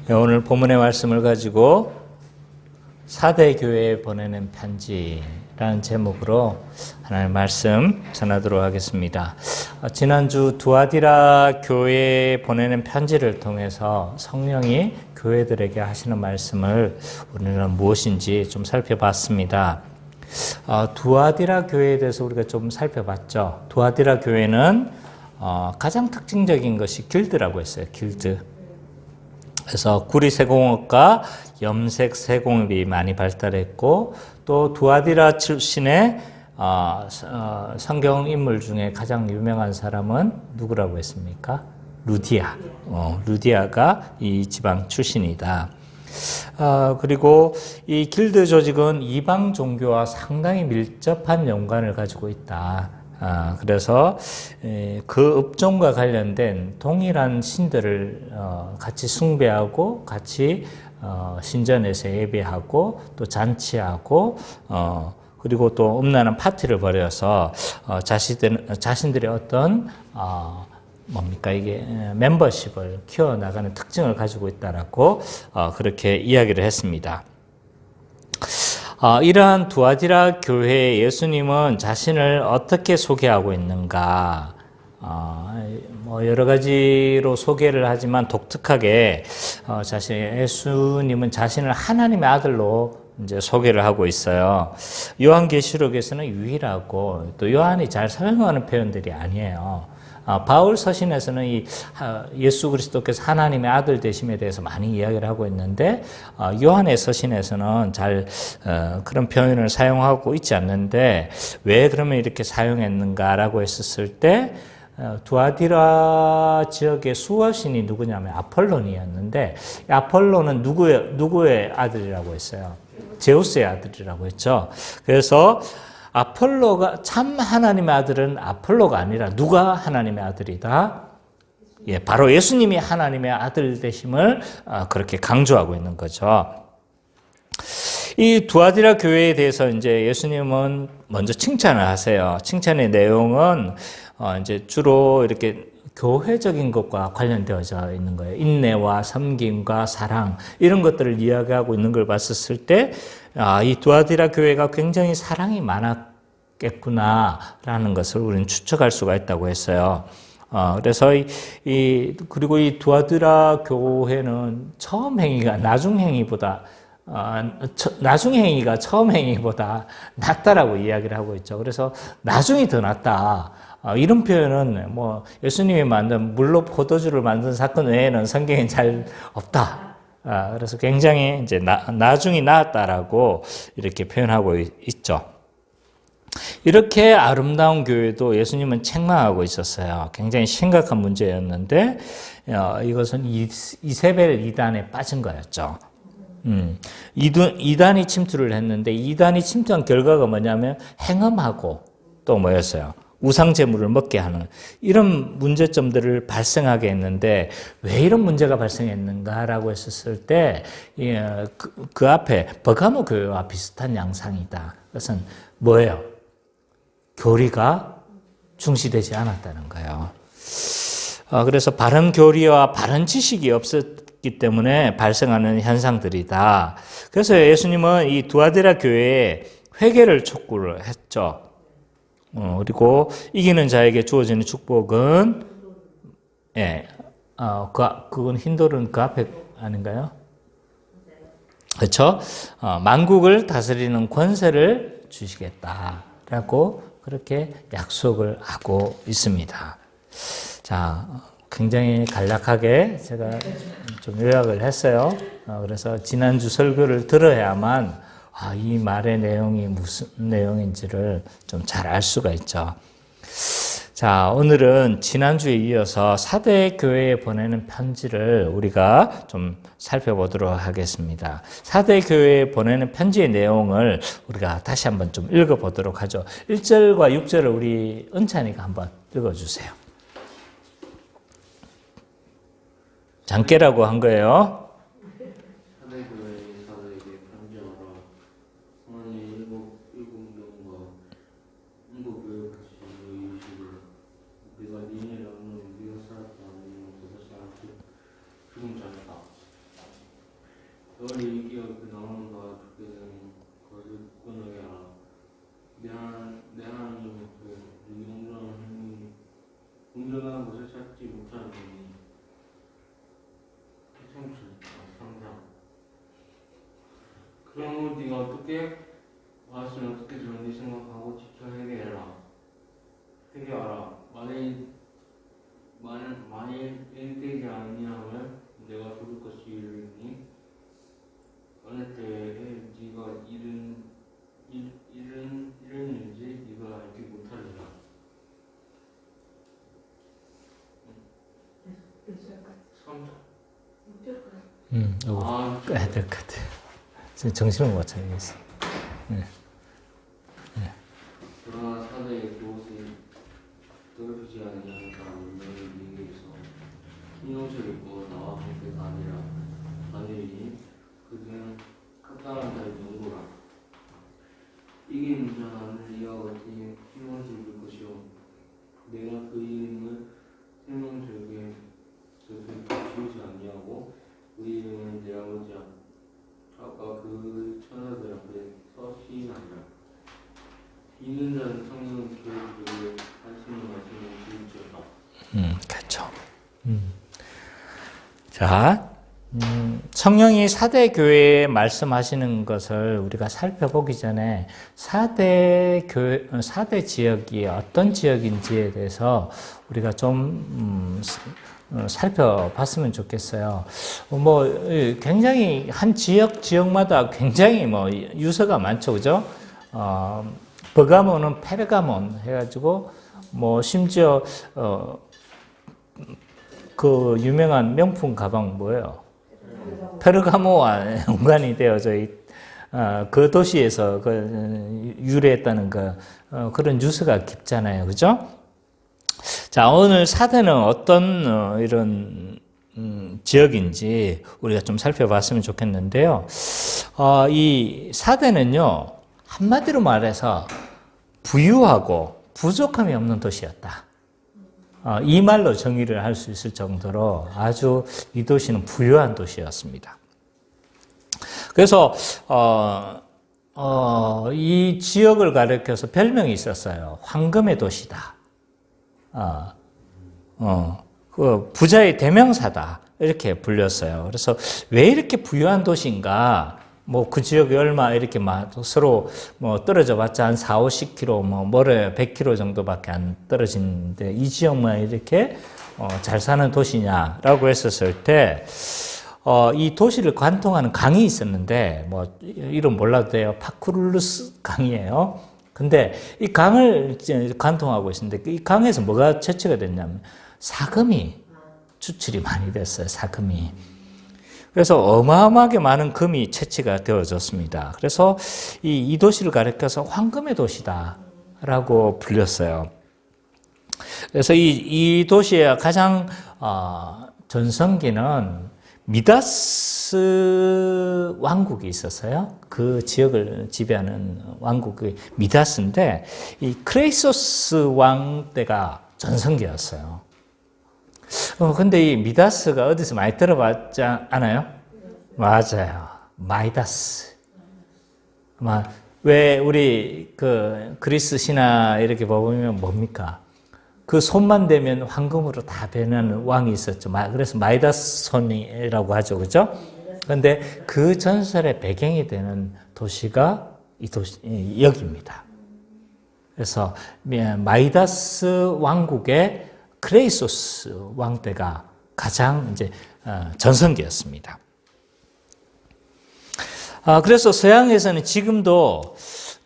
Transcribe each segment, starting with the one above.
오늘 본문의 말씀을 가지고 사대 교회에 보내는 편지라는 제목으로 하나님의 말씀 전하도록 하겠습니다. 지난주 두아디라 교회에 보내는 편지를 통해서 성령이 교회들에게 하시는 말씀을 우리는 무엇인지 좀 살펴봤습니다. 두아디라 교회에 대해서 우리가 좀 살펴봤죠. 두아디라 교회는 가장 특징적인 것이 길드라고 했어요. 길드. 그래서 구리 세공업과 염색 세공업이 많이 발달했고, 또 두아디라 출신의 성경 인물 중에 가장 유명한 사람은 누구라고 했습니까? 루디아. 루디아가 이 지방 출신이다. 그리고 이 길드 조직은 이방 종교와 상당히 밀접한 연관을 가지고 있다. 그래서 그 업종과 관련된 동일한 신들을 같이 숭배하고 같이 신전에서 예배하고 또 잔치하고 그리고 또 음란한 파티를 벌여서 자신들의 어떤 이게 멤버십을 키워나가는 특징을 가지고 있다라고 그렇게 이야기를 했습니다. 이러한 두아디라 교회에 예수님은 자신을 어떻게 소개하고 있는가? 여러 가지로 소개를 하지만 독특하게 예수님은 자신을 하나님의 아들로 이제 소개를 하고 있어요. 요한계시록에서는 유일하고 또 요한이 잘 사용하는 표현들이 아니에요. 바울 서신에서는 예수 그리스도께서 하나님의 아들 되심에 대해서 많이 이야기를 하고 있는데 요한의 서신에서는 잘 그런 표현을 사용하고 있지 않는데 왜 그러면 이렇게 사용했는가라고 했었을 때 두아디라 지역의 수호신이 누구냐면 아폴론이었는데 아폴론은 누구의 아들이라고 했어요? 제우스의 아들이라고 했죠. 그래서 아폴로가 참 하나님의 아들은 아폴로가 아니라 누가 하나님의 아들이다? 바로 예수님이 하나님의 아들 되심을 그렇게 강조하고 있는 거죠. 이 두아디라 교회에 대해서 이제 예수님은 먼저 칭찬을 하세요. 칭찬의 내용은 이제 주로 이렇게 교회적인 것과 관련되어져 있는 거예요. 인내와 섬김과 사랑 이런 것들을 이야기하고 있는 걸 봤었을 때 이 두아디라 교회가 굉장히 사랑이 많았겠구나라는 것을 우리는 추측할 수가 있다고 했어요. 그래서 그리고 이 두아디라 교회는 처음 행위가 나중 행위보다 나중 행위가 처음 행위보다 낫다라고 이야기를 하고 있죠. 그래서 나중이 더 낫다. 이런 표현은 예수님이 만든 물로 포도주를 만든 사건 외에는 성경에 잘 없다. 그래서 굉장히 이제 나중이 나았다라고 이렇게 표현하고 있죠. 이렇게 아름다운 교회도 예수님은 책망하고 있었어요. 굉장히 심각한 문제였는데 이것은 이세벨 이단에 빠진 거였죠. 이단이 침투를 했는데 이단이 침투한 결과가 뭐냐면 행음하고 또 뭐였어요? 우상 제물을 먹게 하는 이런 문제점들을 발생하게 했는데 왜 이런 문제가 발생했는가라고 했었을 때 그 앞에 버가모 교회와 비슷한 양상이다. 그것은 뭐예요? 교리가 중시되지 않았다는 거예요. 그래서 바른 교리와 바른 지식이 없었기 때문에 발생하는 현상들이다. 그래서 예수님은 이 두아디라 교회에 회개를 촉구를 했죠. 그리고 이기는 자에게 주어지는 축복은 그건 힌돌은 그 앞에 아닌가요? 그렇죠? 만국을 다스리는 권세를 주시겠다라고 그렇게 약속을 하고 있습니다. 자, 굉장히 간략하게 제가 좀 요약을 했어요. 그래서 지난주 설교를 들어야만 이 말의 내용이 무슨 내용인지를 좀 잘 알 수가 있죠. 자, 오늘은 지난주에 이어서 사대 교회에 보내는 편지를 우리가 좀 살펴보도록 하겠습니다. 사대 교회에 보내는 편지의 내용을 우리가 다시 한번 좀 읽어보도록 하죠. 1절과 6절을 우리 은찬이가 한번 읽어주세요. 장깨라고 한 거예요. 너를 이기어 그 나오는 바 죽게 되는 것을 굳건하게 알아. 내 하나님은 그 온전한 것을 찾지 못하는 이 상상. 그러므로 네가 어떻게 알았으면 어떻게 좋은지 생각하고 지켜 회개하라. 만일 회개되지 아니하면 내가 죽을 것이 이르니 어느 때에 네가 이르는지 네가 알지 못하리라. 꺼야 될 것 같아요. 지금 정신을 못 차리겠어. 그러나 사대의 그곳이 더럽히지 아니하는 사람은 너희에게서 흰 옷을 입고 나와 함께 다니니 그들은 합당한 자의 농구라. 이기는 자는 이와 같이 흰 옷을 입을 것이요 내가 그 이름을 생명절개 지우지 아니하고 그 이름은 내 아버지 아까 그 천사들 앞에서 시인하리라. 믿는 자는 성령 교회를 하시는 말씀을 지을지어다. 그렇죠. 자, 성령이 사대 교회에 말씀하시는 것을 우리가 살펴보기 전에 사대 지역이 어떤 지역인지에 대해서 우리가 좀 살펴봤으면 좋겠어요. 뭐 굉장히 한 지역마다 굉장히 뭐 유서가 많죠, 그죠? 버가몬은 페르가몬 해가지고 뭐 심지어 그 유명한 명품 가방 뭐예요? 페르가모와 연관이 되어져 그 도시에서 유래했다는 그런 유서가 깊잖아요, 그죠? 자, 오늘 사대는 어떤 이런 지역인지 우리가 좀 살펴봤으면 좋겠는데요. 이 사대는요, 한마디로 말해서 부유하고 부족함이 없는 도시였다. 이 말로 정의를 할 수 있을 정도로 아주 이 도시는 부유한 도시였습니다. 그래서 이 지역을 가리켜서 별명이 있었어요. 황금의 도시다. 그 부자의 대명사다. 이렇게 불렸어요. 그래서 왜 이렇게 부유한 도시인가? 뭐 그 지역이 얼마 이렇게 서로 뭐 떨어져 봤자 한 4, 50km, 뭐 멀어요. 100km 정도밖에 안 떨어지는데 이 지역만 이렇게 잘 사는 도시냐라고 했었을 때 이 도시를 관통하는 강이 있었는데 뭐 이름 몰라도 돼요. 파쿠르루스 강이에요. 근데 이 강을 관통하고 있었는데 이 강에서 뭐가 채취가 됐냐면 사금이 추출이 많이 됐어요. 사금이. 그래서 어마어마하게 많은 금이 채취가 되어졌습니다. 그래서 이 도시를 가리켜서 황금의 도시다라고 불렸어요. 그래서 이 도시의 가장 전성기는 미다스 왕국이 있었어요. 그 지역을 지배하는 왕국이 미다스인데 이 크레이소스 왕 때가 전성기였어요. 근데 이 미다스가 어디서 많이 들어봤지 않아요? 맞아요. 마이다스. 왜 우리 그 그리스 신화 이렇게 보면 뭡니까? 그 손만 대면 황금으로 다 변하는 왕이 있었죠. 그래서 마이다스 손이라고 하죠. 그죠? 근데 그 전설의 배경이 되는 도시가 여기입니다. 그래서 마이다스 왕국의 크레이소스 왕 때가 가장 이제 전성기였습니다. 그래서 서양에서는 지금도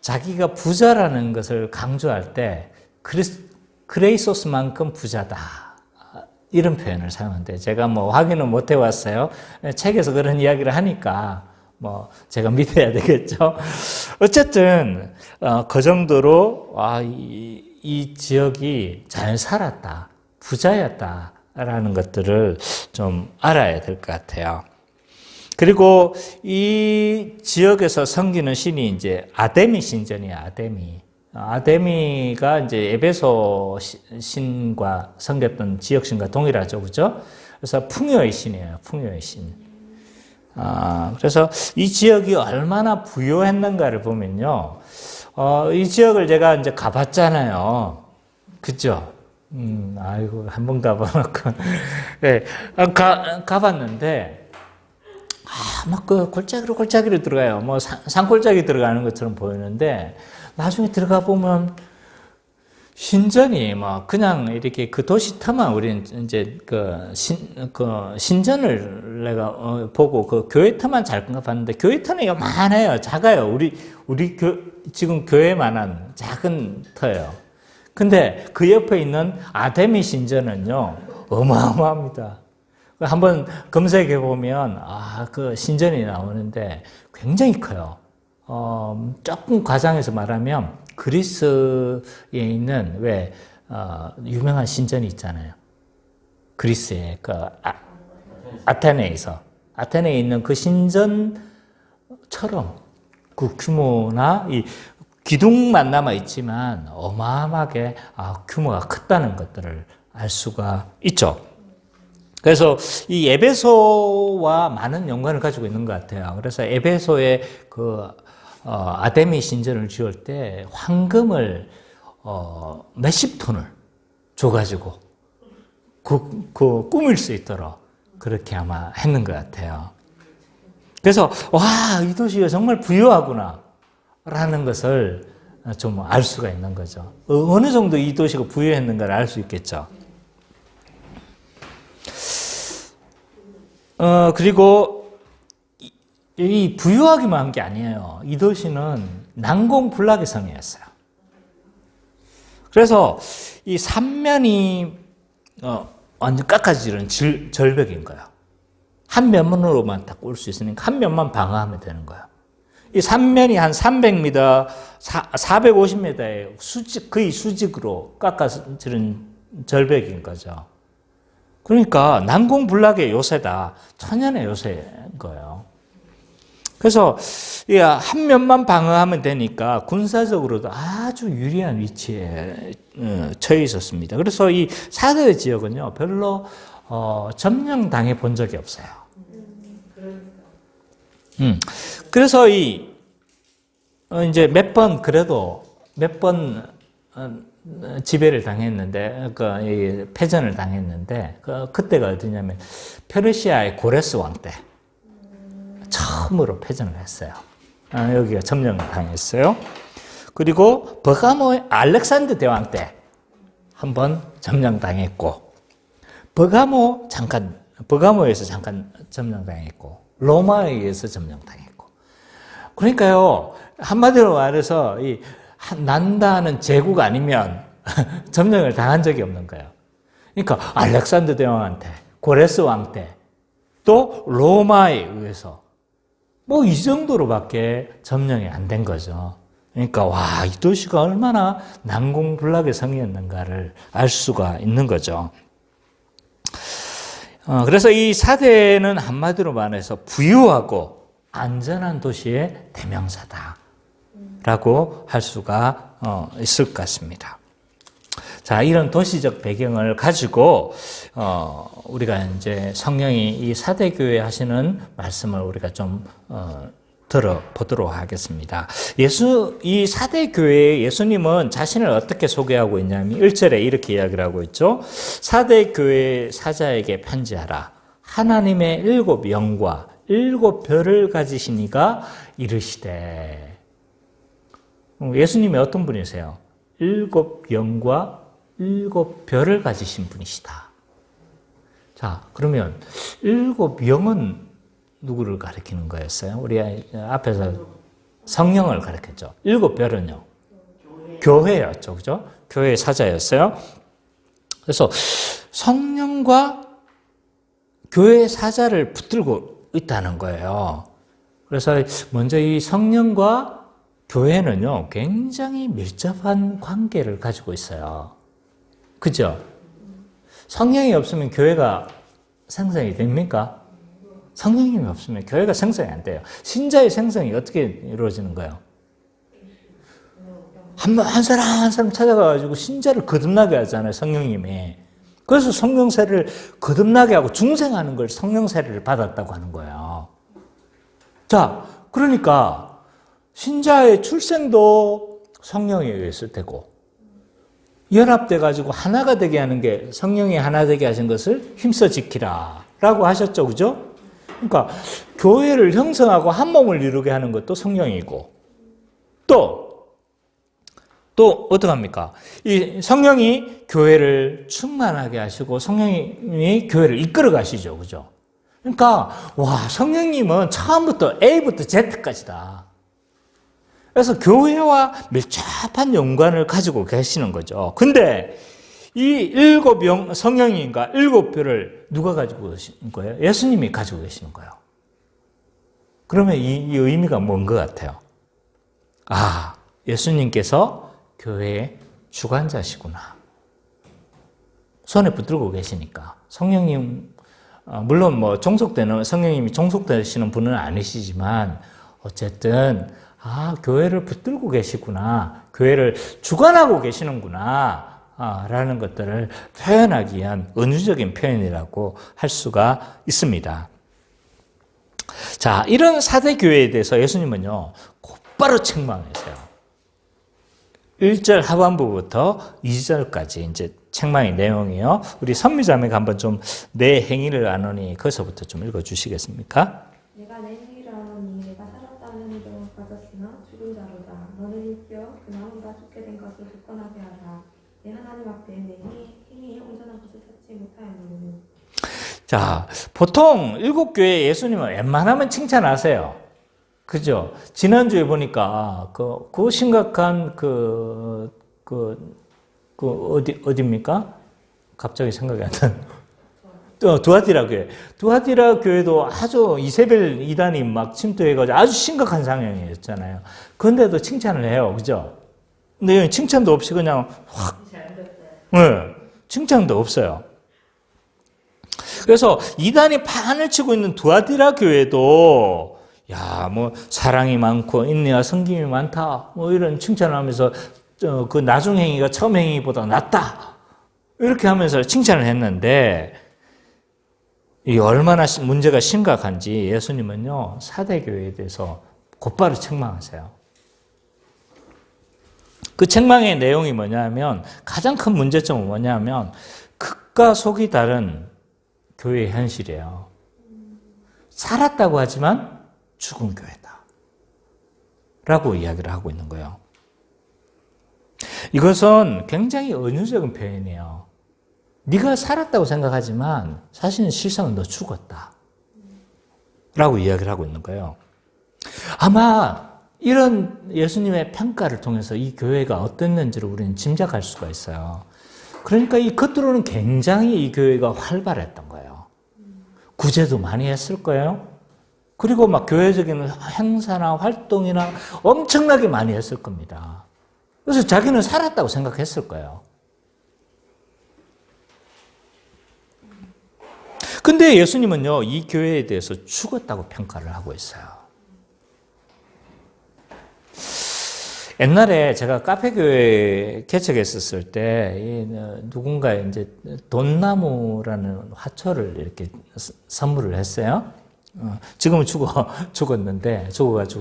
자기가 부자라는 것을 강조할 때 크레이소스만큼 부자다 이런 표현을 사용하는데 제가 뭐 확인은 못 해왔어요. 책에서 그런 이야기를 하니까 뭐 제가 믿어야 되겠죠. 어쨌든 그 정도로 이 지역이 잘 살았다. 부자였다라는 것들을 좀 알아야 될 것 같아요. 그리고 이 지역에서 섬기는 신이 이제 아데미 신전이에요. 아데미가 이제 에베소 신과 섬겼던 지역 신과 동일하죠, 그죠? 그래서 풍요의 신이에요. 풍요의 신. 그래서 이 지역이 얼마나 부유했는가를 보면요. 이 지역을 제가 이제 가봤잖아요. 그죠? 아이고, 한번 가봐놓고. 네, 가봤는데, 막 그 골짜기로 들어가요. 뭐 산골짜기 들어가는 것처럼 보이는데, 나중에 들어가 보면, 신전이 뭐 그냥 이렇게 그 도시 터만 우리는 이제 그 신전을 내가 보고 그 교회 터만 잘 봤는데 교회 터는 요만해요. 작아요. 우리 지금 교회만한 작은 터예요. 근데 그 옆에 있는 아데미 신전은요 어마어마합니다. 한번 검색해 보면 그 신전이 나오는데 굉장히 커요. 조금 과장해서 말하면 그리스에 있는 유명한 신전이 있잖아요. 그리스의 아테네에 있는 그 신전처럼 그 규모나 이 기둥만 남아 있지만 어마어마하게 규모가 컸다는 것들을 알 수가 있죠. 그래서 이 에베소와 많은 연관을 가지고 있는 것 같아요. 그래서 에베소의 아데미 신전을 지을 때 황금을 몇십 톤을 줘가지고 꾸밀 수 있도록 그렇게 아마 했는 것 같아요. 그래서 이 도시가 정말 부유하구나 라는 것을 좀 알 수가 있는 거죠. 어느 정도 이 도시가 부유했는가를 알 수 있겠죠. 그리고 이 부유하기만 한 게 아니에요. 이 도시는 난공불락의 성이었어요. 그래서 이 삼면이 완전 깎아지는 절벽인 거예요. 한 면으로만 딱 올 수 있으니까 한 면만 방어하면 되는 거예요. 이 삼면이 한 300m, 450m의 거의 수직으로 깎아지는 절벽인 거죠. 그러니까 난공불락의 요새다. 천연의 요새인 거예요. 그래서 한 면만 방어하면 되니까 군사적으로도 아주 유리한 위치에 처해 있었습니다. 그래서 이 사대 지역은요 별로 점령당해 본 적이 없어요. 그래서 이제 몇 번 지배를 당했는데 패전을 당했는데 그때가 어디냐면 페르시아의 고레스 왕 때. 처음으로 패전을 했어요. 여기가 점령을 당했어요. 그리고 버가모의 알렉산더 대왕 때 한번 점령당했고, 버가모에서 잠깐 점령당했고, 로마에 의해서 점령당했고. 그러니까요, 한마디로 말해서 난다는 제국 아니면 점령을 당한 적이 없는 거예요. 그러니까 알렉산더 대왕한테, 고레스 왕 때, 또 로마에 의해서 이 정도로밖에 점령이 안 된 거죠. 그러니까 이 도시가 얼마나 난공불락의 성이었는가를 알 수가 있는 거죠. 그래서 이 사대는 한마디로 말해서 부유하고 안전한 도시의 대명사다라고 할 수가 있을 것 같습니다. 자, 이런 도시적 배경을 가지고 우리가 이제 성령이 이 사대교회 하시는 말씀을 우리가 좀 들어보도록 하겠습니다. 이 사대교회에 예수님은 자신을 어떻게 소개하고 있냐면 1절에 이렇게 이야기를 하고 있죠. 사대교회 사자에게 편지하라. 하나님의 7 영과 7 별을 가지신 이가 이르시되. 예수님이 어떤 분이세요? 7 영과 7 별을 가지신 분이시다. 자, 그러면 7 영은 누구를 가리키는 거였어요? 우리 앞에서 성령을 가리켰죠. 7 별은요? 교회였죠. 그죠? 교회의 사자였어요. 그래서 성령과 교회의 사자를 붙들고 있다는 거예요. 그래서 먼저 이 성령과 교회는요, 굉장히 밀접한 관계를 가지고 있어요. 그죠? 성령이 없으면 교회가 생성이 됩니까? 성령이 없으면 교회가 생성이 안 돼요. 신자의 생성이 어떻게 이루어지는 거예요? 한 사람 찾아가가지고 신자를 거듭나게 하잖아요, 성령님이. 그래서 성령 세례를 거듭나게 하고 중생하는 걸 성령 세례를 받았다고 하는 거예요. 자, 그러니까 신자의 출생도 성령에 의해서 되고 연합돼 가지고 하나가 되게 하는 게 성령이 하나 되게 하신 것을 힘써 지키라 라고 하셨죠. 그죠? 그러니까 교회를 형성하고 한 몸을 이루게 하는 것도 성령이고 또 어떡합니까? 이 성령이 교회를 충만하게 하시고 성령이 교회를 이끌어 가시죠. 그죠? 그러니까 와, 성령님은 처음부터 A부터 Z까지다. 그래서 교회와 밀접한 연관을 가지고 계시는 거죠. 근데 이 성령님과 7교를 누가 가지고 계시는 거예요? 예수님이 가지고 계시는 거예요. 그러면 이 의미가 뭔 것 같아요? 아, 예수님께서 교회의 주관자시구나. 손에 붙들고 계시니까. 성령님, 물론 뭐 성령님이 종속되시는 분은 아니시지만, 어쨌든, 교회를 붙들고 계시구나. 교회를 주관하고 계시는구나. 라는 것들을 표현하기 위한 은유적인 표현이라고 할 수가 있습니다. 자, 이런 4대 교회에 대해서 예수님은요, 곧바로 책망하세요. 1절 하반부부터 2절까지 이제 책망의 내용이요. 우리 선미자매가 한번 좀 내 행위를 아노니 거기서부터 좀 읽어주시겠습니까? 내가 내 행위를 아노니 내가 살았다는 행동을 가졌으나 죽은 자로다. 너는 일뼈 그 나무가 죽게 된 것을 굳건하게 하라. 내 하나님 앞에 내 행위에 온전한 것을 찾지 못하였느니. 자, 보통 7교회 예수님은 웬만하면 칭찬하세요. 그죠? 지난주에 보니까, 그 심각한 어디입니까? 갑자기 생각이 안 나는. 두아디라 교회. 두아디라 교회도 아주 이세벨 이단이 막 침투해가지고 아주 심각한 상황이었잖아요. 그런데도 칭찬을 해요. 그죠? 근데 여기 칭찬도 없이 그냥 확. 네, 칭찬도 없어요. 그래서 이단이 판을 치고 있는 두아디라 교회도 뭐 사랑이 많고 인내와 섬김이 많다. 뭐 이런 칭찬을 하면서 그 나중 행위가 처음 행위보다 낫다. 이렇게 하면서 칭찬을 했는데 이 얼마나 문제가 심각한지 예수님은요 4대 교회에 대해서 곧바로 책망하세요. 그 책망의 내용이 뭐냐면 가장 큰 문제점은 뭐냐면 극과 속이 다른 교회의 현실이에요. 살았다고 하지만 죽은 교회다. 라고 이야기를 하고 있는 거예요. 이것은 굉장히 은유적인 표현이에요. 네가 살았다고 생각하지만 사실은 실상은 너 죽었다. 라고 이야기를 하고 있는 거예요. 아마 이런 예수님의 평가를 통해서 이 교회가 어땠는지를 우리는 짐작할 수가 있어요. 그러니까 이 겉으로는 굉장히 이 교회가 활발했던 거예요. 구제도 많이 했을 거예요. 그리고 막 교회적인 행사나 활동이나 엄청나게 많이 했을 겁니다. 그래서 자기는 살았다고 생각했을 거예요. 근데 예수님은요, 이 교회에 대해서 죽었다고 평가를 하고 있어요. 옛날에 제가 카페교회 개척했었을 때, 누군가 이제 돈나무라는 화초를 이렇게 선물을 했어요. 지금은 죽어가지고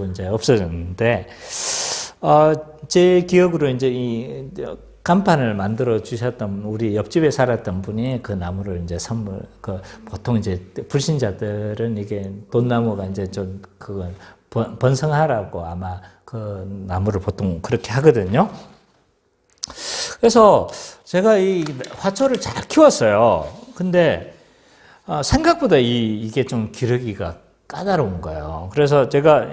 이제 없어졌는데, 제 기억으로 이제 이 간판을 만들어 주셨던 우리 옆집에 살았던 분이 그 나무를 이제 보통 이제 불신자들은 이게 돈나무가 이제 좀 번성하라고 아마 그 나무를 보통 그렇게 하거든요. 그래서 제가 이 화초를 잘 키웠어요. 근데 생각보다 이게 좀 기르기가 까다로운 거예요. 그래서 제가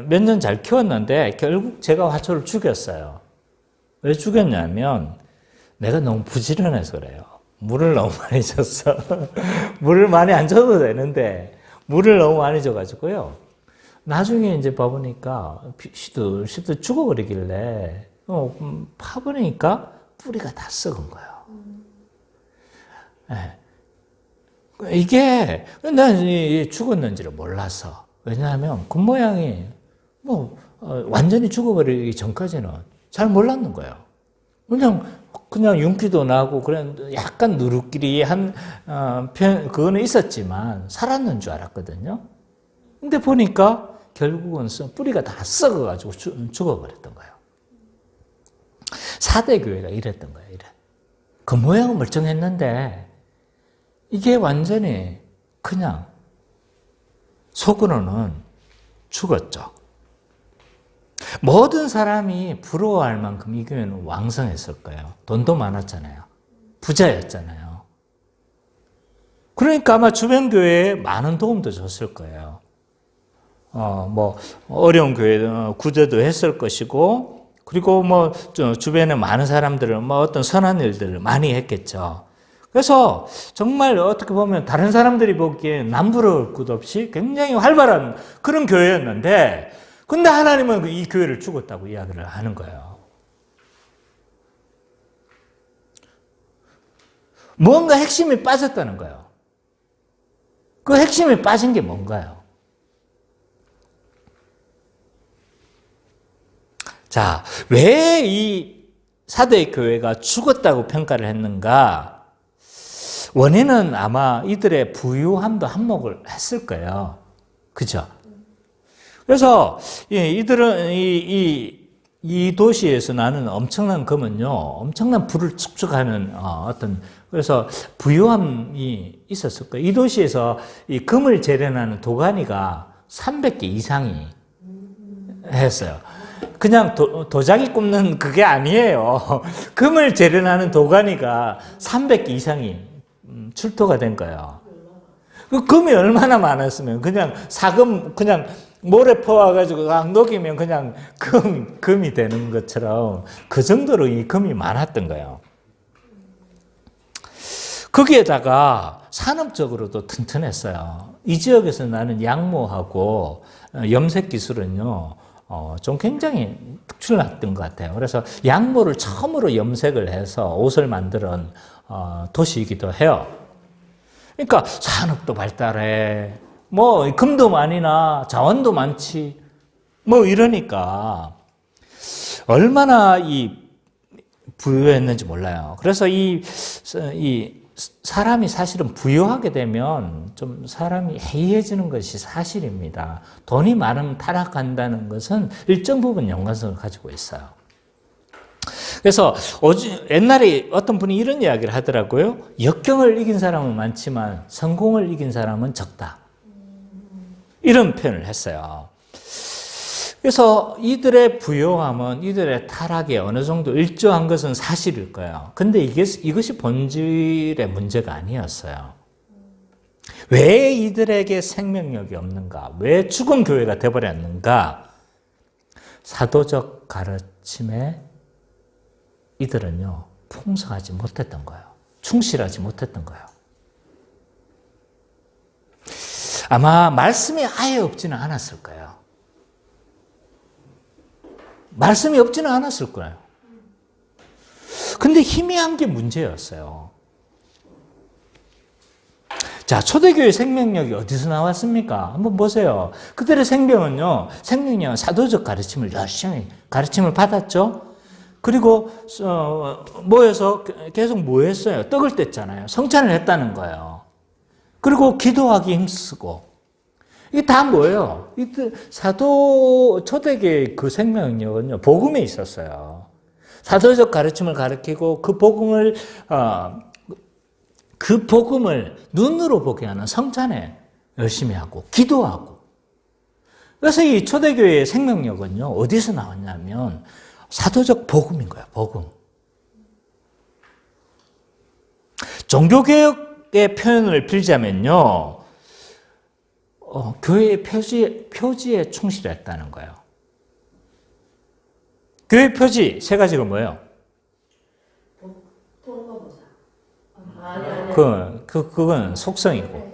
몇 년 잘 키웠는데 결국 제가 화초를 죽였어요. 왜 죽였냐면 내가 너무 부지런해서 그래요. 물을 너무 많이 줬어. 물을 많이 안 줘도 되는데 물을 너무 많이 줘가지고요. 나중에 이제 봐보니까 시들 죽어버리길래 파보니까 뿌리가 다 썩은 거예요. 네. 이게 난 죽었는지를 몰라서. 왜냐하면 그 모양이 완전히 죽어버리기 전까지는 잘 몰랐는 거예요. 그냥 윤기도 나고 그런 약간 누룩끼리한 그거는 있었지만 살았는 줄 알았거든요. 근데 보니까 결국은 뿌리가 다 썩어가지고 죽어버렸던 거예요. 4대 교회가 이랬던 거예요. 이래. 그 모양은 멀쩡했는데 이게 완전히 그냥 속으로는 죽었죠. 모든 사람이 부러워할 만큼 이 교회는 왕성했을 거예요. 돈도 많았잖아요. 부자였잖아요. 그러니까 아마 주변 교회에 많은 도움도 줬을 거예요. 어려운 교회 구제도 했을 것이고, 그리고 주변에 많은 사람들을 어떤 선한 일들을 많이 했겠죠. 그래서 정말 어떻게 보면 다른 사람들이 보기에 남부러울 것 없이 굉장히 활발한 그런 교회였는데, 근데 하나님은 이 교회를 죽었다고 이야기를 하는 거예요. 뭔가 핵심이 빠졌다는 거예요. 그 핵심이 빠진 게 뭔가요? 자, 왜 이 4대 교회가 죽었다고 평가를 했는가? 원인은 아마 이들의 부유함도 한몫을 했을 거예요. 그죠? 그래서 이들은 이 도시에서 나는 엄청난 금은요, 엄청난 부를 축적하는 그래서 부유함이 있었을 거예요. 이 도시에서 이 금을 재련하는 도가니가 300개 이상이 했어요. 그냥 도자기 굽는 그게 아니에요. 금을 재련하는 도가니가 300개 이상이 출토가 된 거예요. 그 금이 얼마나 많았으면 그냥 사금 그냥 모래 퍼와가지고 녹이면 그냥 금이 되는 것처럼 그 정도로 이 금이 많았던 거예요. 거기에다가 산업적으로도 튼튼했어요. 이 지역에서 나는 양모하고 염색 기술은요, 좀 굉장히 특출났던 것 같아요. 그래서 양모를 처음으로 염색을 해서 옷을 만드는 도시이기도 해요. 그러니까 산업도 발달해. 금도 많이 나, 자원도 많지. 이러니까 얼마나 이 부유했는지 몰라요. 그래서 이 사람이 사실은 부유하게 되면 좀 사람이 해이해지는 것이 사실입니다. 돈이 많으면 타락한다는 것은 일정 부분 연관성을 가지고 있어요. 그래서 옛날에 어떤 분이 이런 이야기를 하더라고요. 역경을 이긴 사람은 많지만 성공을 이긴 사람은 적다. 이런 표현을 했어요. 그래서 이들의 부요함은 이들의 타락에 어느 정도 일조한 것은 사실일 거예요. 근데 이것이 본질의 문제가 아니었어요. 왜 이들에게 생명력이 없는가? 왜 죽은 교회가 되어버렸는가? 사도적 가르침에 이들은요, 풍성하지 못했던 거예요. 충실하지 못했던 거예요. 아마 말씀이 아예 없지는 않았을 거예요. 말씀이 없지는 않았을 거예요. 근데 희미한 게 문제였어요. 자, 초대교회 생명력이 어디서 나왔습니까? 한번 보세요. 그들의 생명력은 사도적 가르침을 열심히 가르침을 받았죠. 그리고 모여서 계속 뭐 했어요? 떡을 뗐잖아요. 성찬을 했다는 거예요. 그리고 기도하기 힘쓰고. 이게 다 뭐예요? 초대교회의 그 생명력은요, 복음에 있었어요. 사도적 가르침을 가르치고 그 복음을 눈으로 보게 하는 성찬에 열심히 하고, 기도하고. 그래서 이 초대교회의 생명력은요, 어디서 나왔냐면, 사도적 복음인 거예요, 복음. 종교개혁의 표현을 빌자면요, 교회의 표지에 충실했다는 거예요. 교회 표지 세 가지가 뭐예요? 그건 속성이고.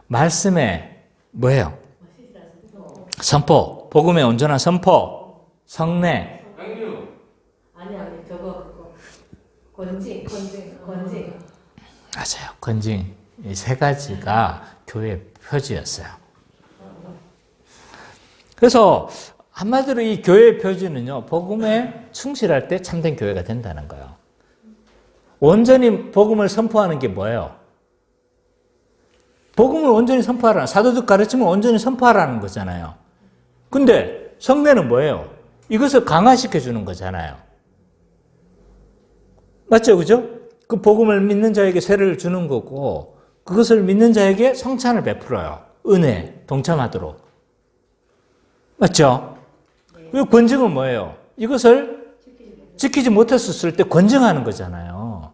말씀에 뭐예요? 선포, 복음의 온전한 선포, 성례. 아니 그거 건징. 맞아요. 건징. 이 세 가지가 교회의 표지였어요. 그래서 한마디로 이 교회의 표지는요, 복음에 충실할 때 참된 교회가 된다는 거예요. 온전히 복음을 선포하는 게 뭐예요? 복음을 온전히 선포하라는, 사도적 가르침을 온전히 선포하라는 거잖아요. 근데 성례는 뭐예요? 이것을 강화시켜 주는 거잖아요. 맞죠? 그죠? 그 복음을 믿는 자에게 세례를 주는 거고, 그것을 믿는 자에게 성찬을 베풀어요. 은혜, 동참하도록. 맞죠? 그리고 권증은 뭐예요? 이것을 지키지 못했을 때 권증하는 거잖아요.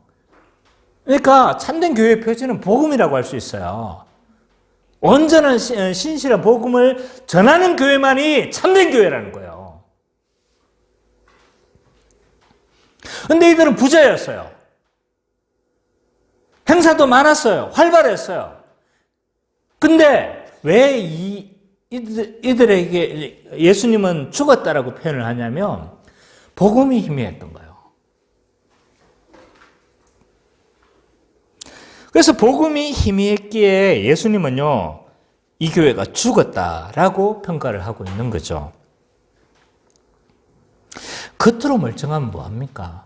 그러니까 참된 교회의 표지는 복음이라고 할 수 있어요. 온전한 신실한 복음을 전하는 교회만이 참된 교회라는 거예요. 근데 이들은 부자였어요. 행사도 많았어요. 활발했어요. 근데 왜 이들에게 예수님은 죽었다라고 표현을 하냐면 복음이 희미했던 거예요. 그래서 복음이 희미했기에 예수님은요, 이 교회가 죽었다라고 평가를 하고 있는 거죠. 겉으로 멀쩡하면 뭐합니까?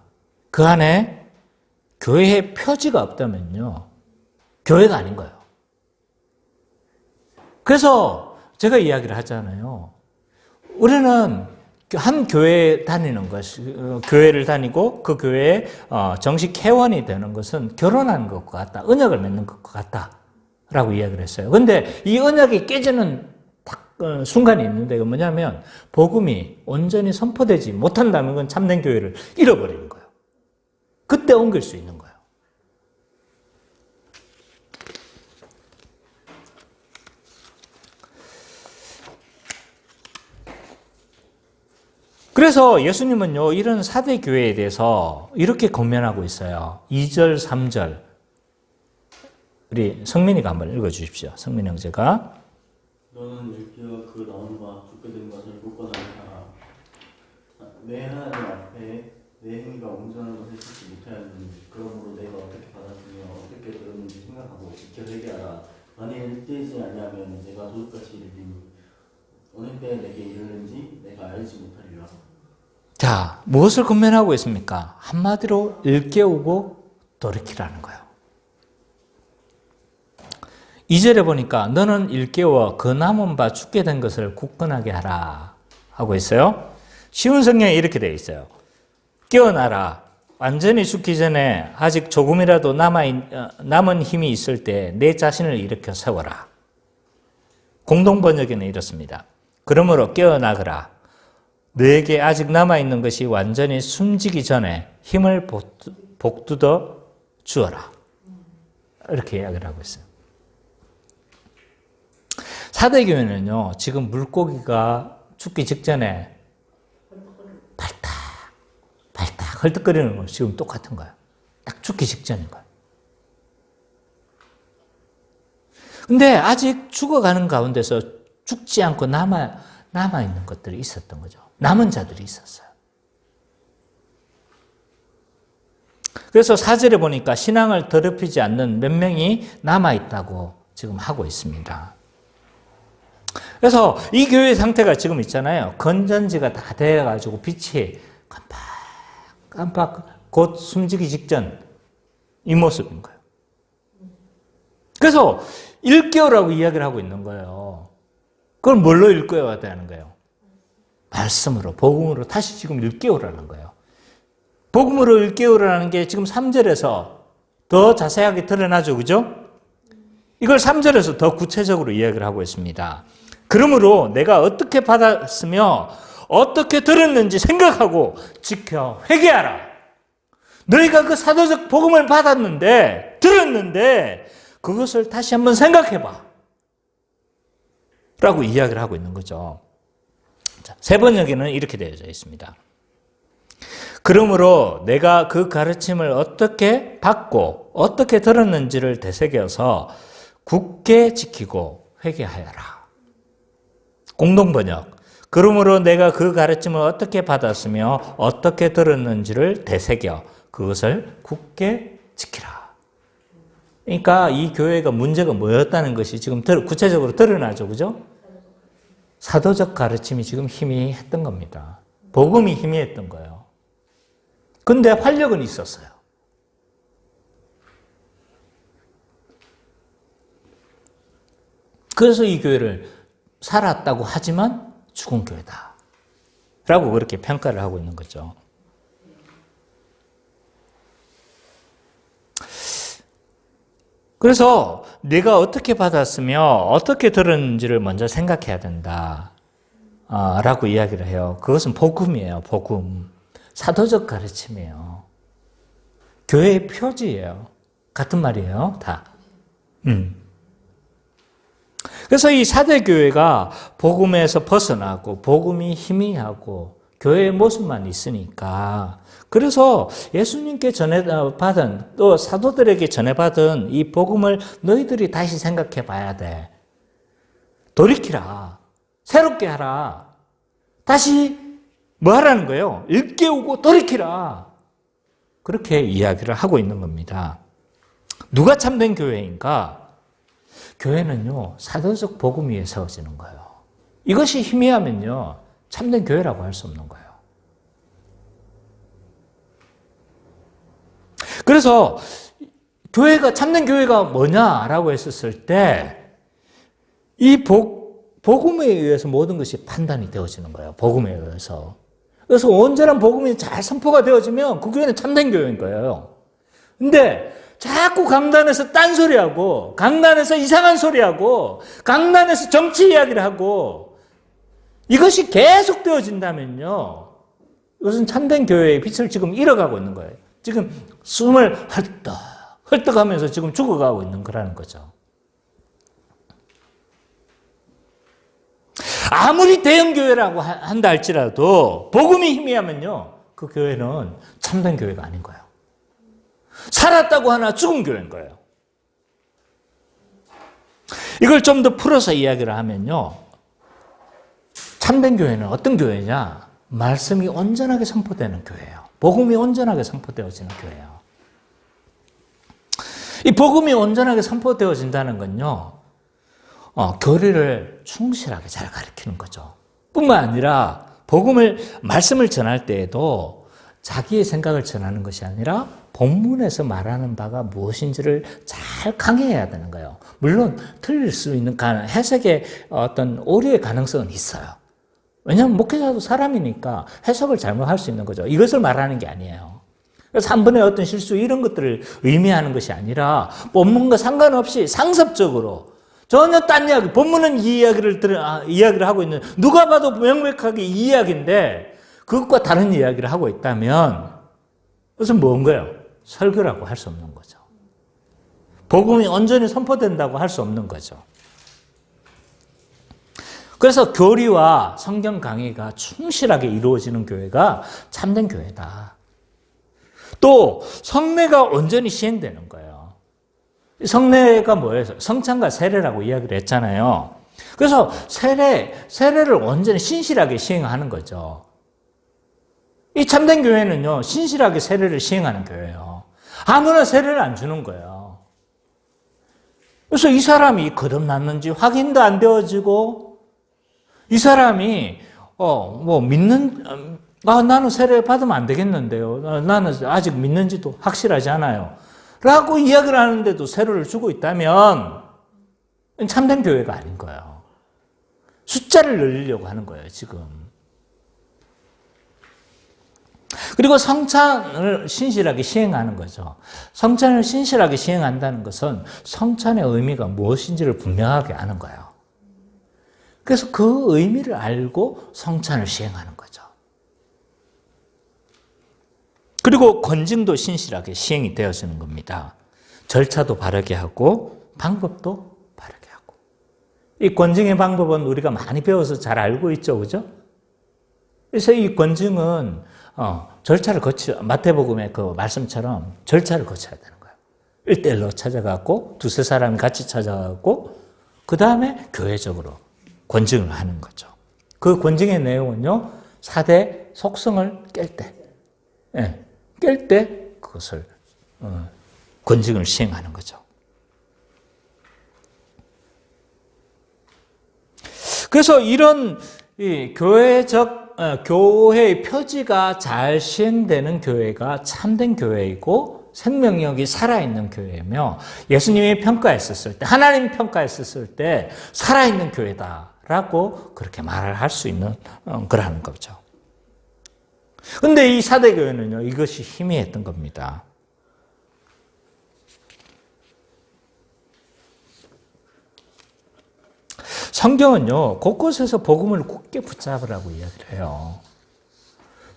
그 안에 교회의 표지가 없다면요, 교회가 아닌 거예요. 그래서 제가 이야기를 하잖아요. 우리는 한 교회에 다니는 것이, 교회를 다니고 그 교회에 정식 회원이 되는 것은 결혼하는 것과 같다. 언약을 맺는 것과 같다라고 이야기를 했어요. 근데 이 언약이 깨지는 순간이 있는데, 그게 뭐냐면 복음이 온전히 선포되지 못한다면 그건 참된 교회를 잃어버리는 거예요. 그때 옮길 수 있는 거예요. 그래서 예수님은요, 이런 사대 교회에 대해서 이렇게 권면하고 있어요. 2절, 3절. 우리 성민이가 한번 읽어 주십시오. 성민 형제가. 너는 일깨어 그 나온 바 죽게 된 것을 굳건하게 하라. 내 하나님 앞에 내 행위가 온전한 것을 찾지 못하였느니 그러므로 내가 어떻게 받았으며 어떻게 들었는지 생각하고 지켜 회개하라. 만일 일되지 아니하면 내가 도둑같이 이르리니 어느 때에 내게 이르는지 내가 알지 못하리라. 자, 무엇을 권면하고 있습니까? 한마디로 일깨우고 돌이키라는 거예요. 2절에 보니까 너는 일깨워 그 남은 바 죽게 된 것을 굳건하게 하라 하고 있어요. 쉬운 성경에 이렇게 되어 있어요. 깨어나라. 완전히 죽기 전에 아직 조금이라도 남은 힘이 있을 때 내 자신을 일으켜 세워라. 공동 번역에는 이렇습니다. 그러므로 깨어나거라. 너에게 아직 남아있는 것이 완전히 숨지기 전에 힘을 복돋아 주어라. 이렇게 이야기를 하고 있어요. 사대교회는요, 지금 물고기가 죽기 직전에 발딱 헐떡거리는 거 지금 똑같은 거예요. 딱 죽기 직전인 거예요. 근데 아직 죽어가는 가운데서 죽지 않고 남아있는 것들이 있었던 거죠. 남은 자들이 있었어요. 그래서 4절에 보니까 신앙을 더럽히지 않는 몇 명이 남아있다고 지금 하고 있습니다. 그래서 이 교회의 상태가 지금 있잖아요. 건전지가 다 되어가지고 빛이 깜빡 곧 숨지기 직전 이 모습인 거예요. 그래서 일깨우라고 이야기를 하고 있는 거예요. 그걸 뭘로 일깨워야 되는 거예요? 말씀으로, 복음으로 다시 지금 일깨우라는 거예요. 복음으로 일깨우라는 게 지금 3절에서 더 자세하게 드러나죠. 그죠? 이걸 3절에서 더 구체적으로 이야기를 하고 있습니다. 그러므로 내가 어떻게 받았으며 어떻게 들었는지 생각하고 지켜 회개하라. 너희가 그 사도적 복음을 받았는데, 들었는데 그것을 다시 한번 생각해봐 라고 이야기를 하고 있는 거죠. 자, 세 번역에는 이렇게 되어져 있습니다. 그러므로 내가 그 가르침을 어떻게 받고 어떻게 들었는지를 되새겨서 굳게 지키고 회개하여라. 공동번역. 그러므로 내가 그 가르침을 어떻게 받았으며 어떻게 들었는지를 되새겨 그것을 굳게 지키라. 그러니까 이 교회가 문제가 뭐였다는 것이 지금 구체적으로 드러나죠. 그죠? 사도적 가르침이 지금 희미했던 겁니다. 복음이 희미했던 거예요. 근데 활력은 있었어요. 그래서 이 교회를 살았다고 하지만 죽은 교회다. 라고 그렇게 평가를 하고 있는 거죠. 그래서 내가 어떻게 받았으며 어떻게 들었는지를 먼저 생각해야 된다. 라고 이야기를 해요. 그것은 복음이에요. 복음. 사도적 가르침이에요. 교회의 표지예요. 같은 말이에요. 다. 그래서 이 사대교회가 복음에서 벗어나고 복음이 희미하고 교회의 모습만 있으니까 그래서 예수님께 전해받은 또 사도들에게 전해받은 이 복음을 너희들이 다시 생각해 봐야 돼. 돌이키라. 새롭게 하라. 다시 뭐 하라는 거예요? 일깨우고 돌이키라. 그렇게 이야기를 하고 있는 겁니다. 누가 참된 교회인가? 교회는요, 사도적 복음 위에 세워지는 거예요. 이것이 희미하면요, 참된 교회라고 할 수 없는 거예요. 그래서 참된 교회가 뭐냐라고 했었을 때 이 복음에 의해서 모든 것이 판단이 되어지는 거예요. 복음에 의해서. 그래서 온전한 복음이 잘 선포가 되어지면 그 교회는 참된 교회인 거예요. 근데 자꾸 강단에서 딴소리하고 강단에서 이상한 소리하고 강단에서 정치 이야기를 하고 이것이 계속 되어진다면요. 이것은 참된 교회의 빛을 지금 잃어가고 있는 거예요. 지금 숨을 헐떡하면서 지금 죽어가고 있는 거라는 거죠. 아무리 대형교회라고 한다 할지라도 복음이 희미하면요. 그 교회는 참된 교회가 아닌 거예요. 살았다고 하나 죽은 교회인 거예요. 이걸 좀 더 풀어서 이야기를 하면요. 참된 교회는 어떤 교회냐? 말씀이 온전하게 선포되는 교회예요. 복음이 온전하게 선포되어지는 교회예요. 이 복음이 온전하게 선포되어진다는 건요. 교리를 충실하게 잘 가르치는 거죠. 뿐만 아니라 말씀을 전할 때에도 자기의 생각을 전하는 것이 아니라 본문에서 말하는 바가 무엇인지를 잘 강해야 되는 거예요. 물론 틀릴 수 있는 해석의 어떤 오류의 가능성은 있어요. 왜냐하면 목회자도 사람이니까 해석을 잘못할 수 있는 거죠. 이것을 말하는 게 아니에요. 그래서 한 번의 어떤 실수 이런 것들을 의미하는 것이 아니라 본문과 상관없이 상습적으로 전혀 딴 이야기, 본문은 이 이야기를 하고 있는, 누가 봐도 명백하게 이 이야기인데, 그것과 다른 이야기를 하고 있다면, 그것은 뭔가요? 설교라고 할 수 없는 거죠. 복음이 온전히 선포된다고 할 수 없는 거죠. 그래서 교리와 성경 강의가 충실하게 이루어지는 교회가 참된 교회다. 또, 성례가 온전히 시행되는 거예요. 성례가 뭐예요? 성찬과 세례라고 이야기를 했잖아요. 그래서 세례를 온전히 신실하게 시행하는 거죠. 이 참된 교회는요, 신실하게 세례를 시행하는 교회예요. 아무나 세례를 안 주는 거예요. 그래서 이 사람이 거듭났는지 확인도 안 되어지고, 이 사람이, 나는 세례 받으면 안 되겠는데요. 나는 아직 믿는지도 확실하지 않아요. 라고 이야기를 하는데도 세례를 주고 있다면 참된 교회가 아닌 거예요. 숫자를 늘리려고 하는 거예요, 지금. 그리고 성찬을 신실하게 시행하는 거죠. 성찬을 신실하게 시행한다는 것은 성찬의 의미가 무엇인지를 분명하게 아는 거예요. 그래서 그 의미를 알고 성찬을 시행하는 거죠. 그리고 권징도 신실하게 시행이 되어지는 겁니다. 절차도 바르게 하고 방법도 바르게 하고. 이 권징의 방법은 우리가 많이 배워서 잘 알고 있죠, 그죠? 그래서 이 권징은 절차를 마태복음의 그 말씀처럼 절차를 거쳐야 되는 거예요. 1대1로 찾아가고 두세 사람이 같이 찾아가고 그 다음에 교회적으로 권징을 하는 거죠. 그 권징의 내용은요, 4대 속성을 깰 때. 깰 때 그것을 권징을 시행하는 거죠. 그래서 이런 교회의 표지가 잘 시행되는 교회가 참된 교회이고 생명력이 살아있는 교회며 예수님이 평가했었을 때, 하나님 평가했었을 때 살아있는 교회다라고 그렇게 말을 할 수 있는 거라는 거죠. 근데 이 사대교회는요, 이것이 희미했던 겁니다. 성경은요, 곳곳에서 복음을 굳게 붙잡으라고 이야기를 해요.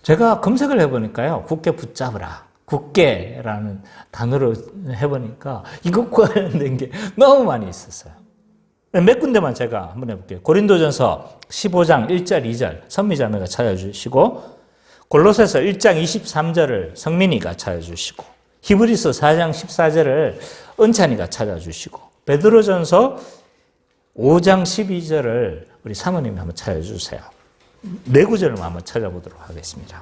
제가 검색을 해보니까요, 굳게 붙잡으라. 굳게라는 단어로 해보니까 이것과 관련된 게 너무 많이 있었어요. 몇 군데만 제가 한번 해볼게요. 고린도전서 15장 1절, 2절 선미자매가 찾아주시고, 골로새서 1장 23절을 성민이가 찾아주시고, 히브리서 4장 14절을 은찬이가 찾아주시고, 베드로전서 5장 12절을 우리 사모님이 한번 찾아주세요. 네 구절을 한번 찾아보도록 하겠습니다.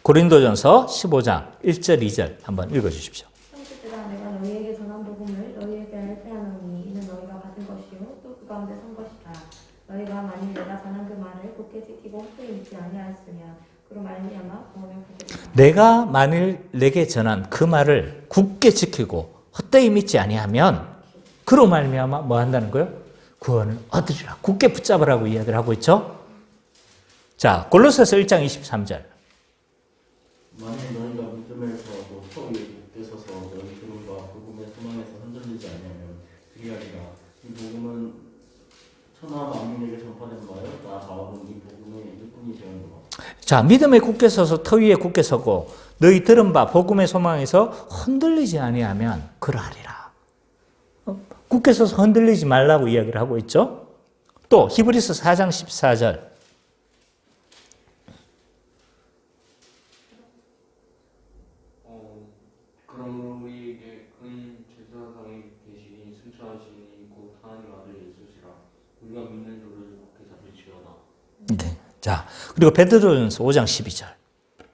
고린도전서 15장 1절 2절 한번 읽어주십시오. 형제들아 내가 너희에게 전한 복음을 너희에게 알패하노니 이는 너희가 받은 것이요 또 그 가운데 선 것이다. 너희가 만일 내가 전한 그 말을 굳게 지키고 헛되이 믿지 아니하였으면 그로 말미암아 구원을 받게 된다. 내가 만일 내게 전한 그 말을 굳게 지키고 헛되이 믿지 아니하면 그로 말미암아 뭐 한다는 거예요? 구원을 얻으리라. 굳게 붙잡으라고 이야기를 하고 있죠. 자, 골로새서 1장 23절. 만일 너희가 믿음에서도 터 위에 굳게 서서 너희 기름과 복음의 소망에서 흔들리지 아니하면 그리하리라. 이 복음은 천하 만민에게 전파된 바요 나아가는 이 복음의 일꾼이 되었노라. 자, 믿음에 굳게 서서 터 위에 굳게 서고 너희 들은 바 복음의 소망에서 흔들리지 아니하면 그러하리라. 굳게 서서 흔들리지 말라고 이야기를 하고 있죠. 또 히브리서 4장 14절. 그러므로 우리에게 큰 제사장이 계시니 순천하시니 곧 하나님 아들 예수시라. 우리가 믿는 도를 굳게 잡으시오나. 네. 자, 그리고 베드로전서 5장 12절.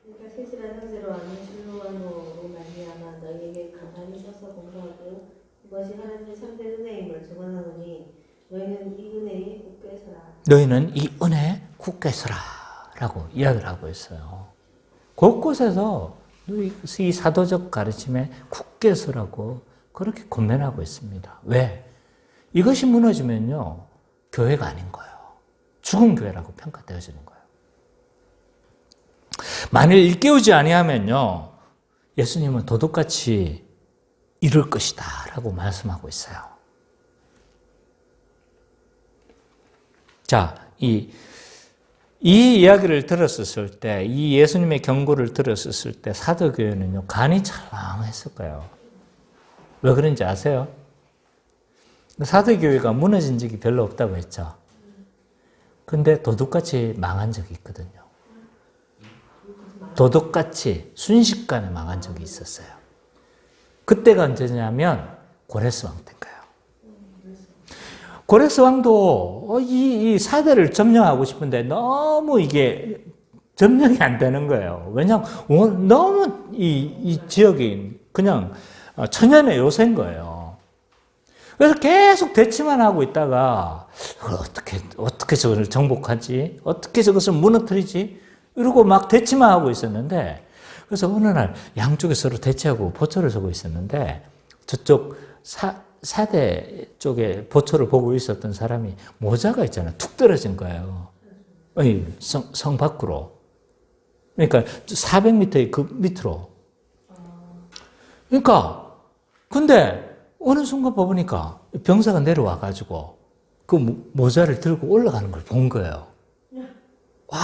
그러니까 세실한 형제로 아는 실로와노로 말미암아 너희에게 간단히 써서 공부하고 이것이 하나님의 참된 은혜임을 증언하노니 너희는 이 은혜에 굳게 서라. 너희는 이 은혜에 굳게 서라 라고 이야기를 하고 있어요. 곳곳에서 이 사도적 가르침에 굳게 서라고 그렇게 권면하고 있습니다. 왜? 이것이 무너지면요, 교회가 아닌 거예요. 죽은 교회라고 평가되어지는 거예요. 만일 일깨우지 아니하면요, 예수님은 도둑같이 이룰 것이다 라고 말씀하고 있어요. 자, 이 이야기를 들었을 때, 이 예수님의 경고를 들었을 때 사도교회는요, 간이 찰랑했을 거예요. 왜 그런지 아세요? 사도교회가 무너진 적이 별로 없다고 했죠. 근데 도둑같이 망한 적이 있거든요. 도둑같이 순식간에 망한 적이 있었어요. 그때가 언제냐면 고레스 왕 때인가요? 고레스 왕도 이 사대를 점령하고 싶은데 너무 이게 점령이 안 되는 거예요. 왜냐하면 너무 이 지역이 그냥 천연의 요새인 거예요. 그래서 계속 대치만 하고 있다가 어떻게 저걸 정복하지? 어떻게 저것을 무너뜨리지? 이러고 막 대치만 하고 있었는데, 그래서 어느 날 양쪽에 서로 대치하고 보초를 서고 있었는데, 저쪽 사대 쪽에 보초를 보고 있었던 사람이 모자가 있잖아요. 툭 떨어진 거예요. 성 밖으로. 그러니까 400m의 그 밑으로. 그러니까, 근데 어느 순간 보니까 병사가 내려와가지고 그 모자를 들고 올라가는 걸 본 거예요. 와,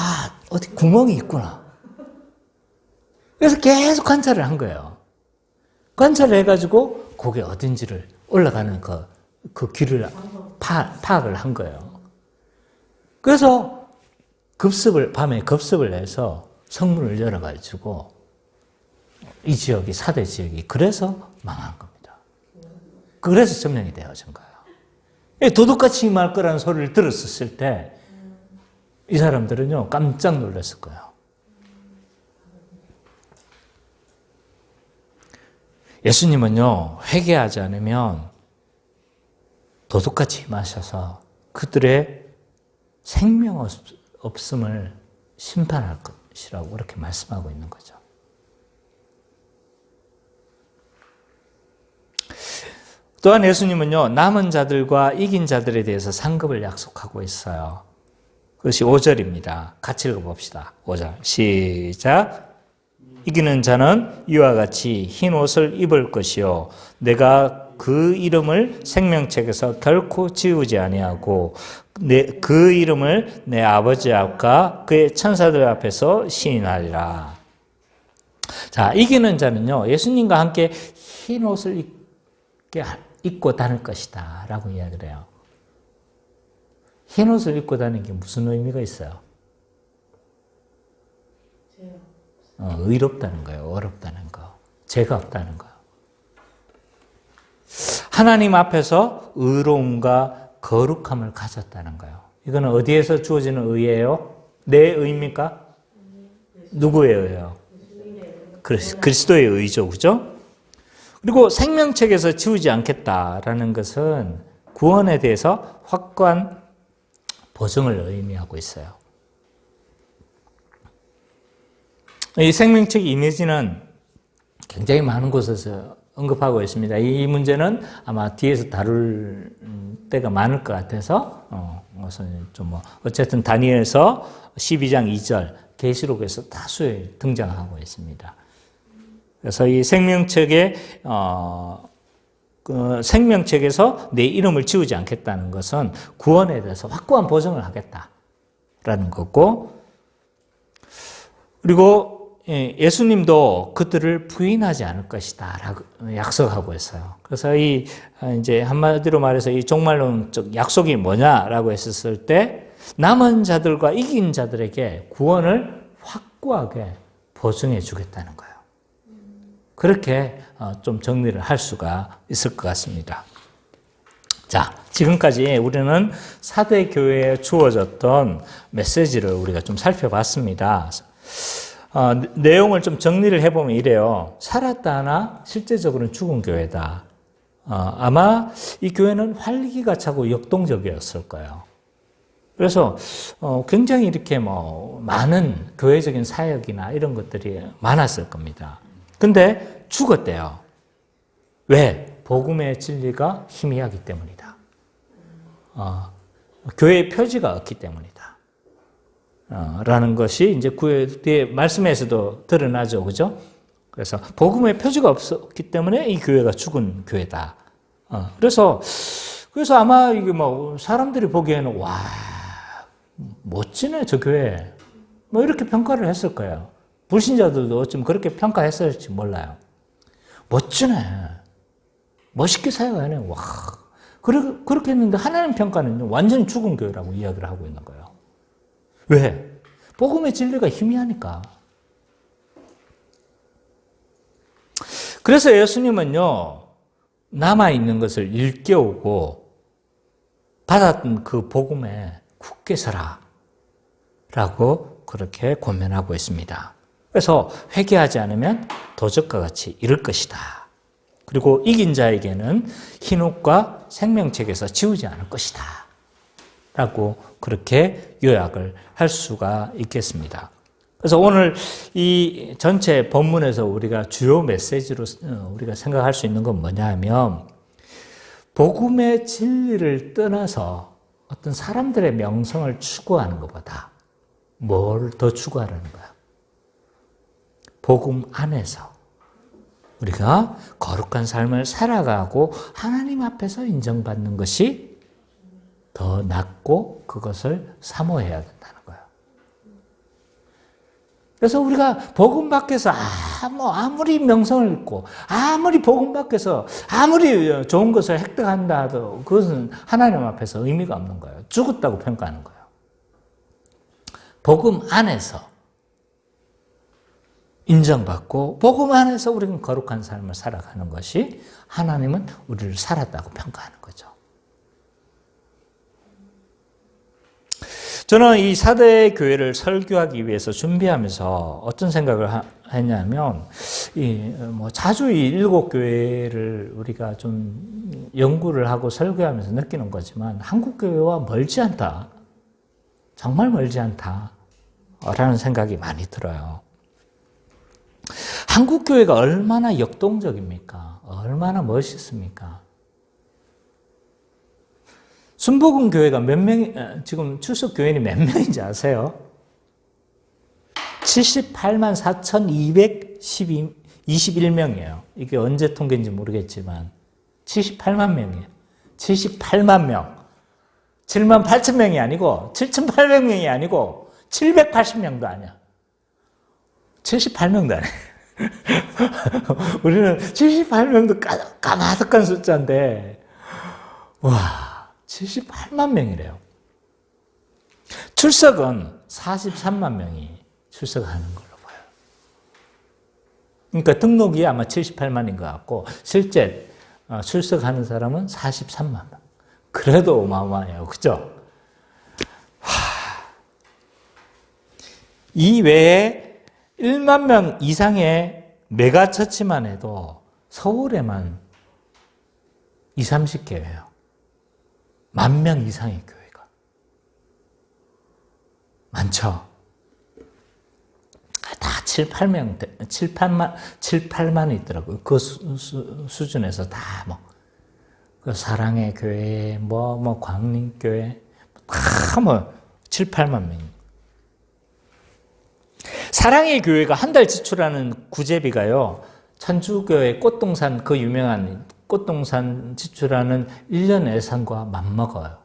어디 구멍이 있구나. 그래서 계속 관찰을 한 거예요. 관찰을 해가지고 그게 어딘지를 올라가는 그 길을 파악을 한 거예요. 그래서 밤에 급습을 해서 성문을 열어가지고 이 지역이, 사대 지역이 그래서 망한 겁니다. 그래서 점령이 되어진 거예요. 도둑같이 말 거라는 소리를 들었을 때 이 사람들은요, 깜짝 놀랐을 거예요. 예수님은요, 회개하지 않으면 도둑같이 임하셔서 그들의 생명 없음을 심판할 것이라고 그렇게 말씀하고 있는 거죠. 또한 예수님은요, 남은 자들과 이긴 자들에 대해서 상급을 약속하고 있어요. 그것이 5절입니다. 같이 읽어봅시다. 5절. 시작. 이기는 자는 이와 같이 흰 옷을 입을 것이요. 내가 그 이름을 생명책에서 결코 지우지 아니하고 그 이름을 내 아버지 앞과 그의 천사들 앞에서 시인하리라. 자, 이기는 자는요, 예수님과 함께 흰 옷을 입고 다닐 것이다 라고 이야기를 해요. 흰 옷을 입고 다니는 게 무슨 의미가 있어요? 의롭다는 거예요. 어렵다는 거. 죄가 없다는 거예요. 하나님 앞에서 의로움과 거룩함을 가졌다는 거예요. 이거는 어디에서 주어지는 의예요? 내 의입니까? 누구의 의예요? 그리스도의 의죠. 그죠? 그리고 생명책에서 지우지 않겠다라는 것은 구원에 대해서 확고한 보증을 의미하고 있어요. 이 생명책 이미지는 굉장히 많은 곳에서 언급하고 있습니다. 이 문제는 아마 뒤에서 다룰 때가 많을 것 같아서 어쨌든 다니엘서 12장 2절, 계시록에서 다수에 등장하고 있습니다. 그래서 이 생명책에서 내 이름을 지우지 않겠다는 것은 구원에 대해서 확고한 보증을 하겠다라는 거고, 그리고 예수님도 그들을 부인하지 않을 것이다 라고 약속하고 있어요. 그래서 이제 한마디로 말해서 이 종말론적 약속이 뭐냐라고 했었을 때, 남은 자들과 이긴 자들에게 구원을 확고하게 보증해 주겠다는 거예요. 그렇게 좀 정리를 할 수가 있을 것 같습니다. 자, 지금까지 우리는 사대 교회에 주어졌던 메시지를 우리가 좀 살펴봤습니다. 내용을 좀 정리를 해보면 이래요. 살았다 하나 실제적으로는 죽은 교회다. 아마 이 교회는 활기가 차고 역동적이었을 거예요. 그래서 굉장히 이렇게 많은 교회적인 사역이나 이런 것들이 많았을 겁니다. 근데 죽었대요. 왜? 복음의 진리가 희미하기 때문이다. 교회의 표지가 없기 때문이다. 라는 것이 이제 뒤에 말씀에서도 드러나죠. 그죠? 그래서 복음의 표지가 없었기 때문에 이 교회가 죽은 교회다. 그래서 아마 이게 사람들이 보기에는 와, 멋지네, 저 교회. 이렇게 평가를 했을 거예요. 불신자들도 어쩌면 그렇게 평가했을지 몰라요. 멋지네. 멋있게 사역하네. 와. 그렇게 했는데 하나님 평가는 완전히 죽은 교회라고 이야기를 하고 있는 거예요. 왜? 복음의 진리가 희미하니까. 그래서 예수님은요, 남아있는 것을 일깨우고 받았던 그 복음에 굳게 서라 라고 그렇게 권면하고 있습니다. 그래서 회개하지 않으면 도적과 같이 이를 것이다. 그리고 이긴 자에게는 흰옷과 생명책에서 지우지 않을 것이다. 라고 그렇게 요약을 할 수가 있겠습니다. 그래서 오늘 이 전체 본문에서 우리가 주요 메시지로 우리가 생각할 수 있는 건 뭐냐 하면, 복음의 진리를 떠나서 어떤 사람들의 명성을 추구하는 것보다 뭘 더 추구하라는 거야? 복음 안에서 우리가 거룩한 삶을 살아가고 하나님 앞에서 인정받는 것이 더 낫고 그것을 사모해야 된다는 거예요. 그래서 우리가 복음 밖에서 아무리 명성을 잃고 아무리 복음 밖에서 아무리 좋은 것을 획득한다 해도 그것은 하나님 앞에서 의미가 없는 거예요. 죽었다고 평가하는 거예요. 복음 안에서 인정받고 복음 안에서 우리는 거룩한 삶을 살아가는 것이 하나님은 우리를 살았다고 평가하는 거죠. 저는 이 사대 교회를 설교하기 위해서 준비하면서 어떤 생각을 했냐면, 자주 이 7교회를 우리가 좀 연구를 하고 설교하면서 느끼는 거지만 한국교회와 멀지 않다. 정말 멀지 않다라는 생각이 많이 들어요. 한국 교회가 얼마나 역동적입니까? 얼마나 멋있습니까? 순복음 교회가 지금 출석 교인이 몇 명인지 아세요? 78만 4,221명이에요. 이게 언제 통계인지 모르겠지만 78만 명이에요. 78만 명. 7만 8천 명이 아니고 7,800명이 아니고 780명도 아니야. 78명도 아니야. 우리는 78명도 까마득한 숫자인데 와 78만 명이래요. 출석은 43만 명이 출석하는 걸로 봐요. 그러니까 등록이 아마 78만인 것 같고 실제 출석하는 사람은 43만 명. 그래도 어마어마해요. 그죠? 이 외에 1만 명 이상의 메가처치만 해도 서울에만 20, 30개예요. 10,000명 이상의 교회가. 많죠? 다 7, 8만 있더라고요. 그 수준에서 다 그 사랑의 교회, 광림교회, 다 7, 8만 명. 사랑의 교회가 한 달 지출하는 구제비가요, 천주교회 꽃동산, 그 유명한 꽃동산 지출하는 1년 예산과 맞먹어요.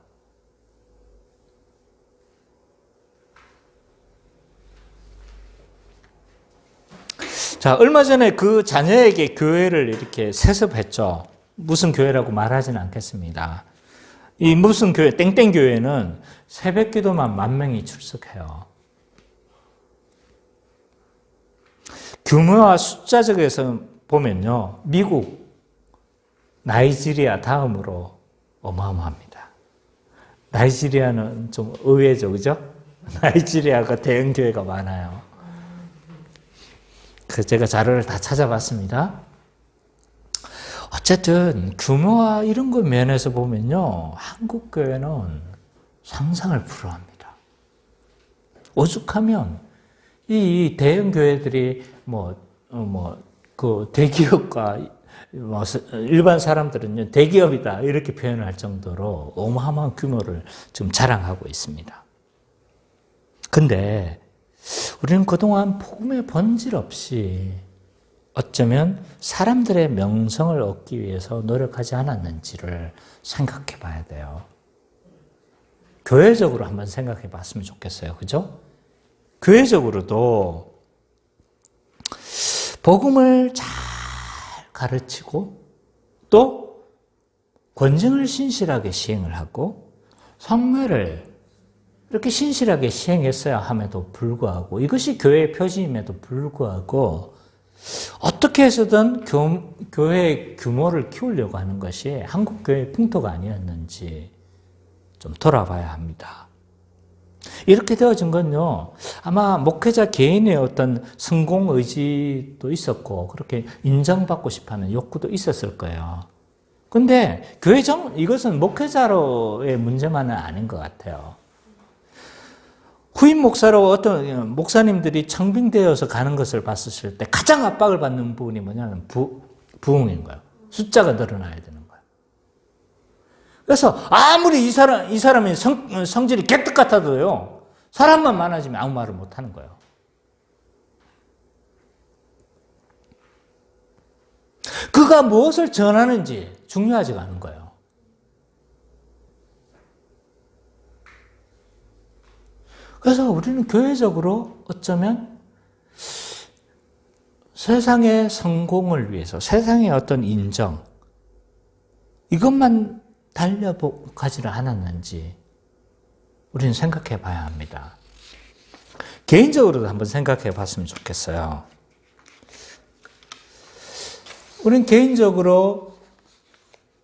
자, 얼마 전에 그 자녀에게 교회를 이렇게 세습했죠. 무슨 교회라고 말하지는 않겠습니다. 이 무슨 교회, 땡땡 교회는 새벽 기도만 10,000명이 출석해요. 규모와 숫자적에서 보면요, 미국, 나이지리아 다음으로 어마어마합니다. 나이지리아는 좀 의외죠, 그죠? 나이지리아가 대형 교회가 많아요. 그래서 제가 자료를 다 찾아봤습니다. 어쨌든 규모와 이런 것 면에서 보면요, 한국 교회는 상상을 불허합니다. 오죽하면 이 대형 교회들이 그 대기업과 일반 사람들은요, 대기업이다 이렇게 표현을 할 정도로 어마어마한 규모를 지금 자랑하고 있습니다. 근데 우리는 그동안 복음의 본질 없이 어쩌면 사람들의 명성을 얻기 위해서 노력하지 않았는지를 생각해 봐야 돼요. 교회적으로 한번 생각해 봤으면 좋겠어요. 그죠? 교회적으로도 복음을 잘 가르치고 또 권징을 신실하게 시행을 하고 성례를 이렇게 신실하게 시행했어야 함에도 불구하고, 이것이 교회의 표지임에도 불구하고 어떻게 해서든 교회의 규모를 키우려고 하는 것이 한국 교회의 풍토가 아니었는지 좀 돌아봐야 합니다. 이렇게 되어진 건요, 아마 목회자 개인의 어떤 성공 의지도 있었고 그렇게 인정받고 싶어하는 욕구도 있었을 거예요. 근데 이것은 목회자로의 문제만은 아닌 것 같아요. 후임 목사로 어떤 목사님들이 청빙되어서 가는 것을 봤을 때 가장 압박을 받는 부분이 뭐냐면 부흥인 거예요. 숫자가 늘어나야 되는 거예요. 그래서 아무리 이 사람이 성질이 개떡 같아도요, 사람만 많아지면 아무 말을 못 하는 거예요. 그가 무엇을 전하는지 중요하지가 않은 거예요. 그래서 우리는 교회적으로 어쩌면 세상의 성공을 위해서, 세상의 어떤 인정, 이것만 달려가지를 않았는지 우리는 생각해 봐야 합니다. 개인적으로도 한번 생각해 봤으면 좋겠어요. 우리는 개인적으로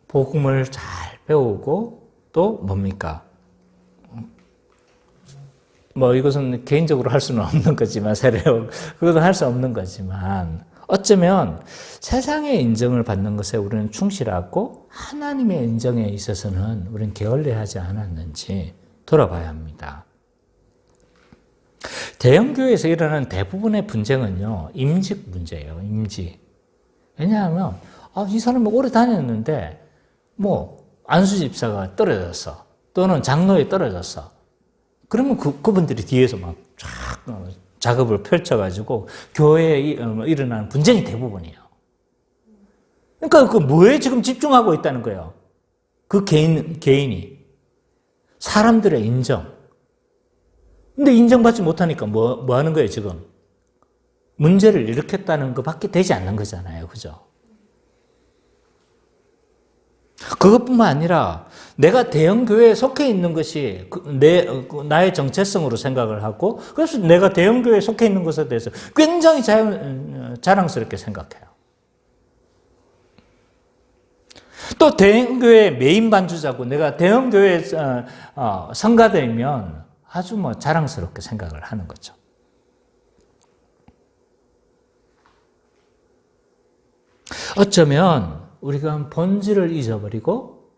복음을 잘 배우고 또 뭡니까? 이것은 개인적으로 할 수는 없는 거지만, 그것도 할 수 없는 거지만, 어쩌면 세상의 인정을 받는 것에 우리는 충실하고 하나님의 인정에 있어서는 우리는 게을리하지 않았는지 돌아봐야 합니다. 대형교회에서 일어나는 대부분의 분쟁은요, 임직 문제예요, 임직. 왜냐하면, 이 사람은 오래 다녔는데, 안수 집사가 떨어졌어. 또는 장로에 떨어졌어. 그러면 그분들이 뒤에서 막 쫙 작업을 펼쳐가지고, 교회에 일어나는 분쟁이 대부분이에요. 그러니까 그 뭐에 지금 집중하고 있다는 거예요. 그 개인이. 사람들의 인정. 근데 인정받지 못하니까 뭐 하는 거예요, 지금? 문제를 일으켰다는 것밖에 되지 않는 거잖아요. 그죠? 그것뿐만 아니라 내가 대형교회에 속해 있는 것이 나의 정체성으로 생각을 하고 그래서 내가 대형교회에 속해 있는 것에 대해서 굉장히 자랑스럽게 생각해요. 또 대형교회 메인 반주자고 내가 대형교회 성가대면 아주 자랑스럽게 생각을 하는 거죠. 어쩌면 우리가 본질을 잊어버리고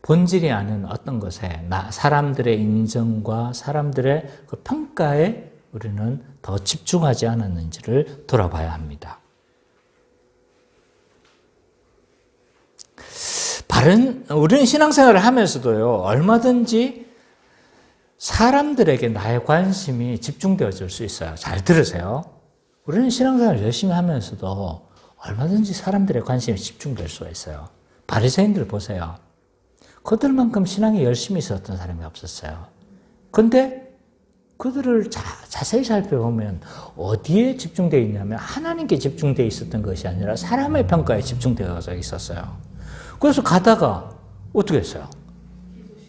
본질이 아닌 어떤 것에 사람들의 인정과 사람들의 그 평가에 우리는 더 집중하지 않았는지를 돌아봐야 합니다. 우리는 신앙생활을 하면서도요, 얼마든지 사람들에게 나의 관심이 집중되어질 수 있어요. 잘 들으세요. 우리는 신앙생활을 열심히 하면서도 얼마든지 사람들의 관심이 집중될 수가 있어요. 바리새인들 보세요. 그들만큼 신앙에 열심히 있었던 사람이 없었어요. 근데 그들을 자세히 살펴보면 어디에 집중되어 있냐면 하나님께 집중되어 있었던 것이 아니라 사람의 평가에 집중되어 있었어요. 그래서 가다가 어떻게 했어요?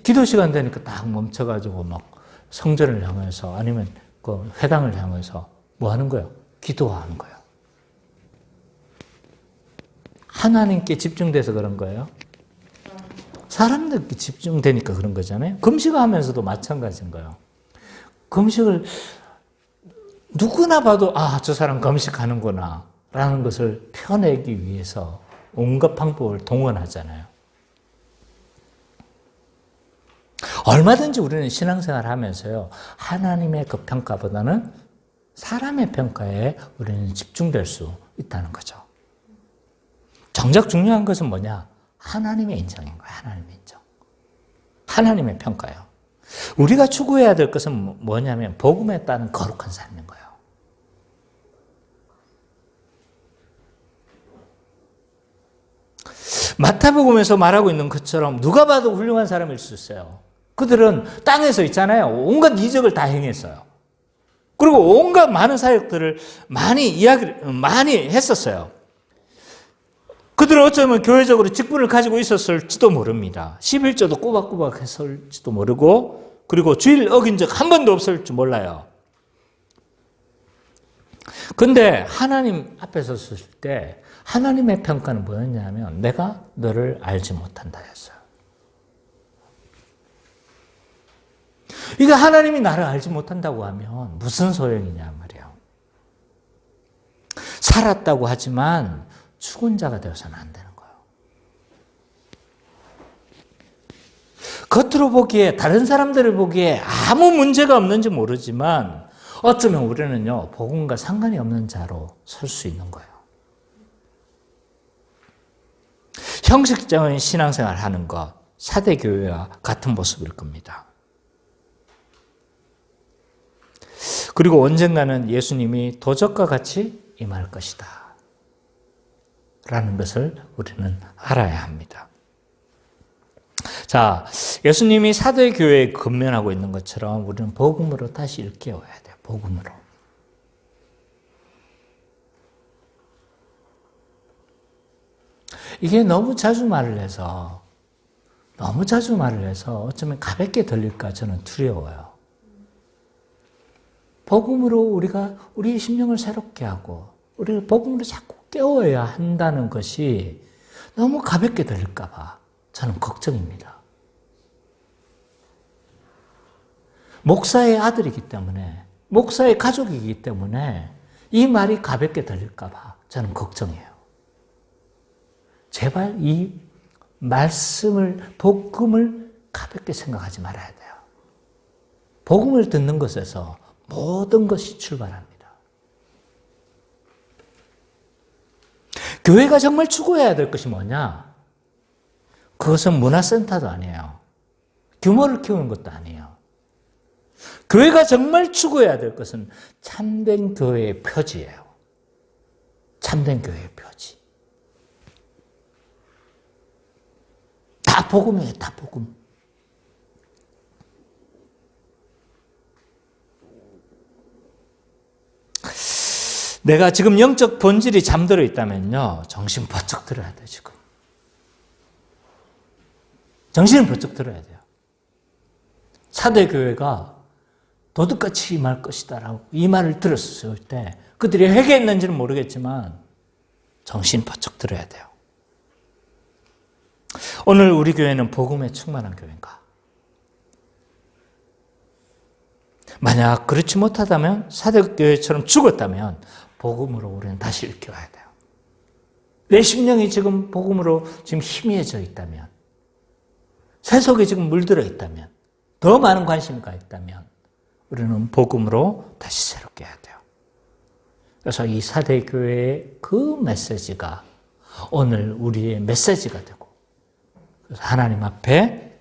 기도 시간 되니까 딱 멈춰가지고 막 성전을 향해서 아니면 그 회당을 향해서 뭐 하는 거예요? 기도하는 거예요. 하나님께 집중돼서 그런 거예요? 사람들께 집중되니까 그런 거잖아요. 금식하면서도 마찬가지인 거예요. 금식을 누구나 봐도 저 사람 금식하는구나 라는 것을 펴내기 위해서 온갖 방법을 동원하잖아요. 얼마든지 우리는 신앙생활을 하면서요, 하나님의 그 평가보다는 사람의 평가에 우리는 집중될 수 있다는 거죠. 정작 중요한 것은 뭐냐? 하나님의 인정인 거예요. 하나님의 인정. 하나님의 평가요. 우리가 추구해야 될 것은 뭐냐면 복음에 따른 거룩한 삶인 거예요. 마태복음에서 말하고 있는 것처럼 누가 봐도 훌륭한 사람일 수 있어요. 그들은 땅에서 있잖아요. 온갖 이적을 다 행했어요. 그리고 온갖 많은 사역들을 많이 했었어요. 그들은 어쩌면 교회적으로 직분을 가지고 있었을지도 모릅니다. 11조도 꼬박꼬박 했을지도 모르고, 그리고 주일 어긴 적 한 번도 없을 줄 몰라요. 근데 하나님 앞에 섰을 때 하나님의 평가는 뭐였냐면 내가 너를 알지 못한다 였어요. 이게 하나님이 나를 알지 못한다고 하면 무슨 소용이냐 말이에요. 살았다고 하지만 죽은 자가 되어서는 안 되는 거예요. 겉으로 보기에, 다른 사람들을 보기에 아무 문제가 없는지 모르지만 어쩌면 우리는요, 복음과 상관이 없는 자로 설 수 있는 거예요. 형식적인 신앙생활 하는 것, 사대교회와 같은 모습일 겁니다. 그리고 언젠가는 예수님이 도적과 같이 임할 것이다 라는 것을 우리는 알아야 합니다. 자, 예수님이 사대교회에 근면하고 있는 것처럼 우리는 복음으로 다시 일깨워야 돼요. 복음으로. 이게 너무 자주 말을 해서 어쩌면 가볍게 들릴까 저는 두려워요. 복음으로 우리가 우리의 심령을 새롭게 하고 우리를 복음으로 자꾸 깨워야 한다는 것이 너무 가볍게 들릴까 봐 저는 걱정입니다. 목사의 아들이기 때문에, 목사의 가족이기 때문에 이 말이 가볍게 들릴까 봐 저는 걱정이에요. 제발 이 말씀을, 복음을 가볍게 생각하지 말아야 돼요. 복음을 듣는 것에서 모든 것이 출발합니다. 교회가 정말 추구해야 될 것이 뭐냐? 그것은 문화센터도 아니에요. 규모를 키우는 것도 아니에요. 교회가 정말 추구해야 될 것은 참된 교회의 표지예요. 참된 교회의 표지. 다 복음이에요. 다 복음. 내가 지금 영적 본질이 잠들어 있다면요, 정신 번쩍 들어야 돼요, 지금. 정신을 번쩍 들어야 돼요. 사대교회가 도둑같이 임할 것이다라고 이 말을 들었을 때 그들이 회개했는지는 모르겠지만 정신 번쩍 들어야 돼요. 오늘 우리 교회는 복음에 충만한 교회인가? 만약 그렇지 못하다면, 사대교회처럼 죽었다면 복음으로 우리는 다시 일깨워야 돼요. 내 심령이 지금 복음으로 지금 희미해져 있다면, 세속에 지금 물들어 있다면, 더 많은 관심가 있다면 우리는 복음으로 다시 새롭게 해야 돼요. 그래서 이 사대교회의 그 메시지가 오늘 우리의 메시지가 되고, 그래서 하나님 앞에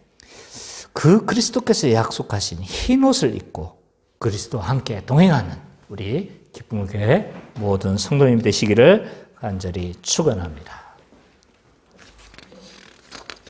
그 그리스도께서 약속하신 흰 옷을 입고 그리스도와 함께 동행하는 우리 기쁨의 교회 모든 성도님이 되시기를 간절히 축원합니다.